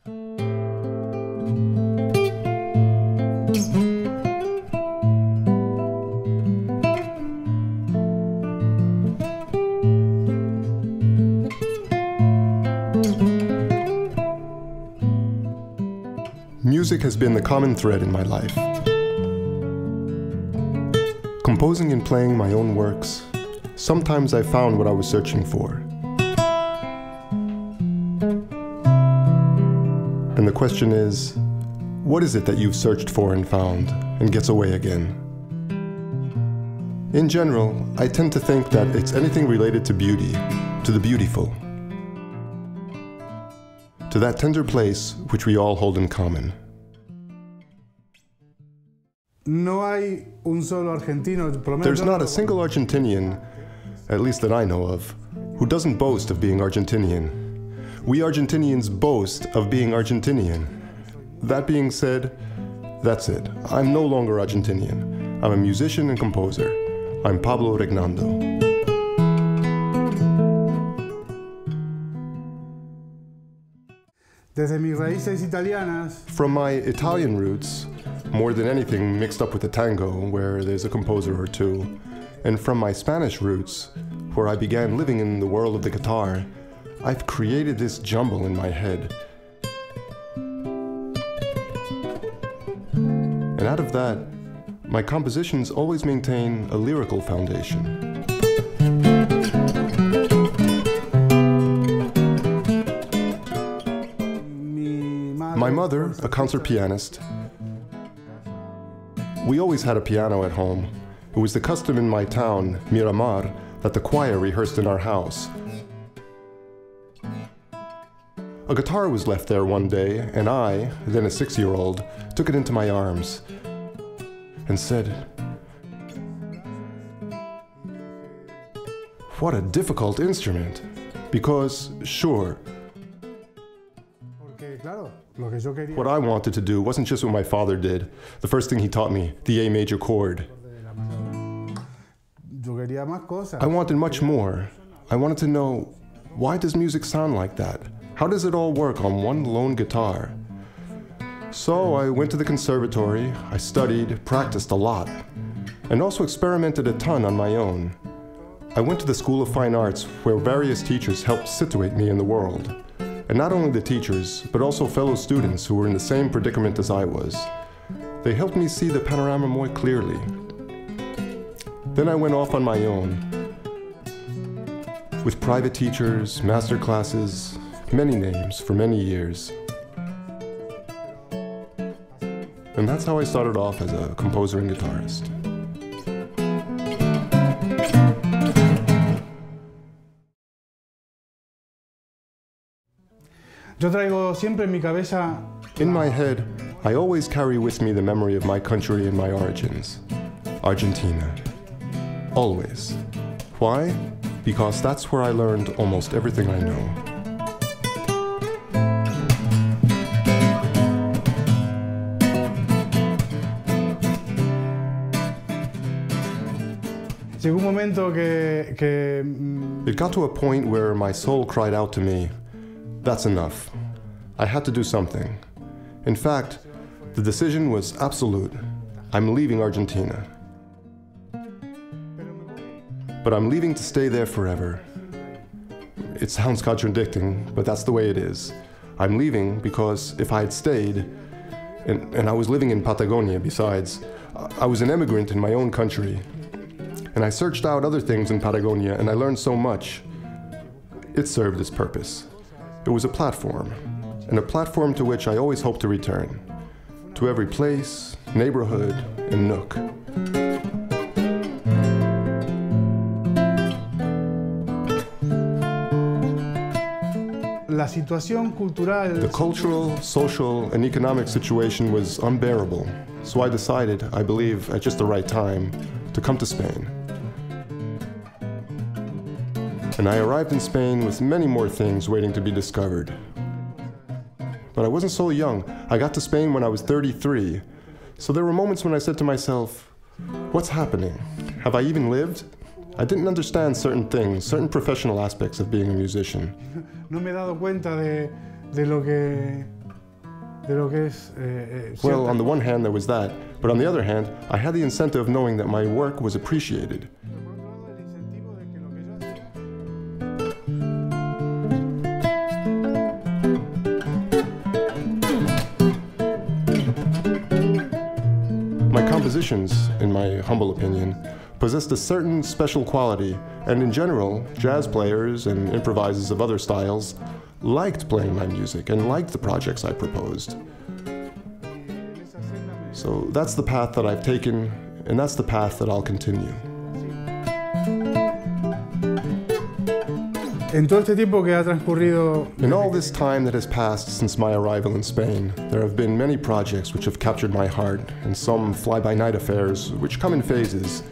Music has been the common thread in my life. Composing and playing my own works, sometimes I found what I was searching for. And the question is, what is it that you've searched for and found, and gets away again? In general, I tend to think that it's anything related to beauty, to the beautiful, to that tender place which we all hold in common. There's not a single Argentinian, at least that I know of, who doesn't boast of being Argentinian. We Argentinians boast of being Argentinian. That being said, that's it. I'm no longer Argentinian. I'm a musician and composer. I'm Pablo Regnando. From my Italian roots, more than anything mixed up with the tango, where there's a composer or two, and from my Spanish roots, where I began living in the world of the guitar, I've created this jumble in my head. And out of that, my compositions always maintain a lyrical foundation. My mother, a concert pianist, we always had a piano at home. It was the custom in my town, Miramar, that the choir rehearsed in our house. A guitar was left there one day, and I, then a 6-year-old, took it into my arms and said, "What a difficult instrument." Because, sure, what I wanted to do wasn't just what my father did. The first thing he taught me, the A major chord. I wanted much more. I wanted to know, why does music sound like that? How does it all work on one lone guitar? So I went to the conservatory, I studied, practiced a lot, and also experimented a ton on my own. I went to the School of Fine Arts, where various teachers helped situate me in the world. And not only the teachers, but also fellow students who were in the same predicament as I was. They helped me see the panorama more clearly. Then I went off on my own, with private teachers, master classes, many names for many years. And that's how I started off as a composer and guitarist. In my head, I always carry with me the memory of my country and my origins. Argentina. Always. Why? Because that's where I learned almost everything I know. It got to a point where my soul cried out to me, "That's enough. I had to do something." In fact, the decision was absolute. I'm leaving Argentina. But I'm leaving to stay there forever. It sounds contradicting, but that's the way it is. I'm leaving because if I had stayed, and I was living in Patagonia besides, I was an immigrant in my own country. And I searched out other things in Patagonia and I learned so much. It served its purpose. It was a platform, and a platform to which I always hope to return. To every place, neighborhood, and nook. The cultural, social, and economic situation was unbearable, so I decided, I believe at just the right time, to come to Spain. And I arrived in Spain with many more things waiting to be discovered. But I wasn't so young. I got to Spain when I was 33. So there were moments when I said to myself, what's happening? Have I even lived? I didn't understand certain things, certain professional aspects of being a musician. Well, on the one hand, there was that, but on the other hand, I had the incentive of knowing that my work was appreciated. My compositions, in my humble opinion, possessed a certain special quality, and in general, jazz players and improvisers of other styles liked playing my music and liked the projects I proposed. So that's the path that I've taken, and that's the path that I'll continue. En todo este tiempo que ha transcurrido... In all this time that has passed since my arrival in Spain, there have been many projects which have captured my heart, and some fly-by-night affairs which come in phases,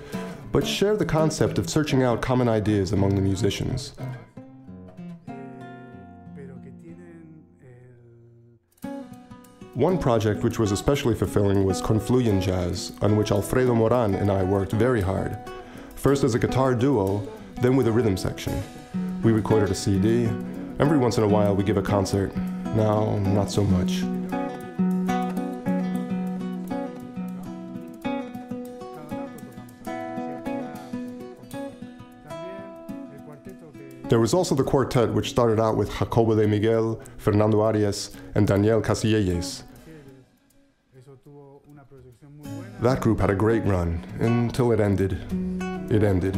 but share the concept of searching out common ideas among the musicians. One project which was especially fulfilling was Confluyen Jazz, on which Alfredo Moran and I worked very hard, first as a guitar duo, then with a rhythm section. We recorded a CD. Every once in a while we give a concert. Now, not so much. There was also the quartet, which started out with Jacobo de Miguel, Fernando Arias, and Daniel Casillas. That group had a great run, until it ended. It ended.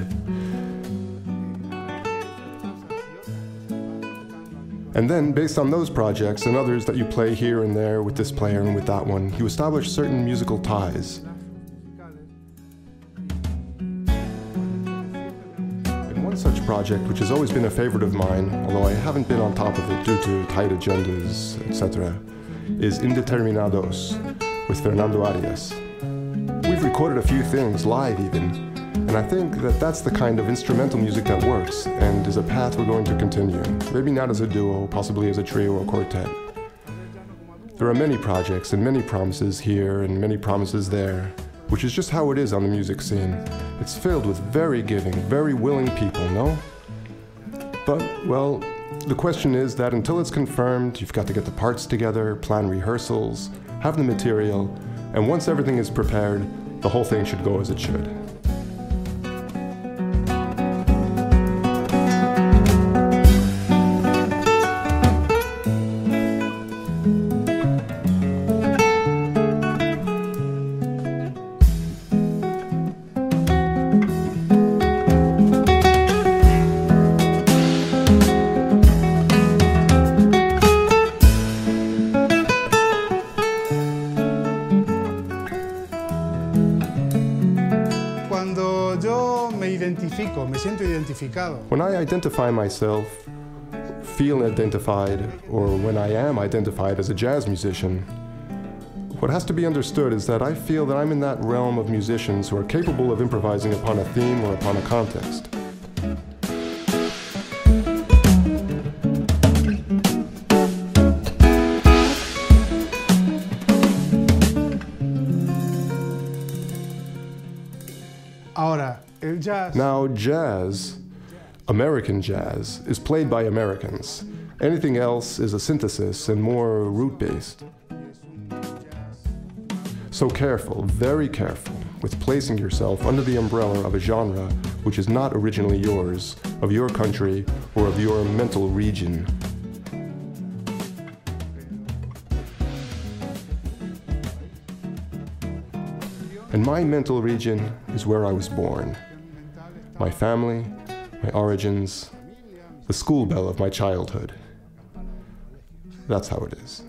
And then, based on those projects and others that you play here and there with this player and with that one, you establish certain musical ties. One such project, which has always been a favorite of mine, although I haven't been on top of it due to tight agendas, etc., is Indeterminados, with Fernando Arias. We've recorded a few things, live even, and I think that that's the kind of instrumental music that works, and is a path we're going to continue. Maybe not as a duo, possibly as a trio or quartet. There are many projects and many promises here and many promises there, which is just how it is on the music scene. It's filled with very giving, very willing people, no? But, well, the question is that until it's confirmed, you've got to get the parts together, plan rehearsals, have the material, and once everything is prepared, the whole thing should go as it should. When I identify myself, feel identified, or when I am identified as a jazz musician, what has to be understood is that I feel that I'm in that realm of musicians who are capable of improvising upon a theme or upon a context. Now, jazz, American jazz, is played by Americans. Anything else is a synthesis and more root-based. So careful, very careful, with placing yourself under the umbrella of a genre which is not originally yours, of your country, or of your mental region. And my mental region is where I was born. My family, my origins, the school bell of my childhood. That's how it is.